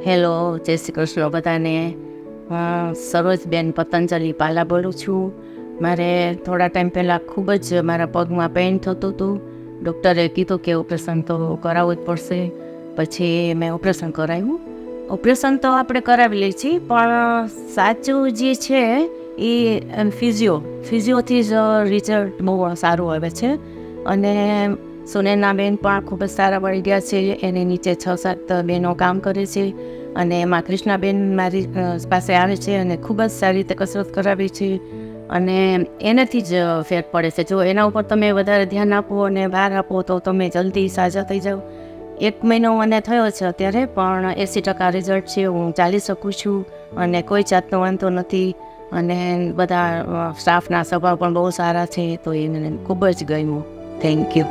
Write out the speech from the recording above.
Hello, જય શ્રી કૃષ્ણ બધાને. હું સરોજબેન પતંજલિ પાલા બોલું છું. મારે થોડા ટાઈમ પહેલાં ખૂબ જ મારા પગમાં પેઇન થતું હતું. ડૉક્ટરે કીધું કે ઓપરેશન તો કરાવવું જ પડશે. પછી મેં ઓપરેશન કરાવ્યું. ઓપરેશન તો આપણે કરાવી લઈએ છીએ, પણ સાચું જે છે એ ફિઝિયોથી જ રિઝલ્ટ બહુ સારું આવે છે. અને સુનૈનાબેન પણ ખૂબ જ સારા મળી ગયા છે. એની નીચે 6-7 બહેનો કામ કરે છે. અને એમાં કૃષ્ણાબેન મારી પાસે આવે છે અને ખૂબ જ સારી રીતે કસરત કરાવી છે. અને એનાથી જ ફેર પડે છે. જો એના ઉપર તમે વધારે ધ્યાન આપો અને બહાર આપો તો તમે જલ્દી સાજા થઈ જાઓ. 1 મહિનો મને થયો છે અત્યારે, પણ 80% રિઝલ્ટ છે. હું ચાલી શકું છું અને કોઈ જાતનો વાંધો નથી. અને બધા સ્ટાફના સ્વભાવ પણ બહુ સારા છે, તો એને ખૂબ જ ગમ્યું. Thank you.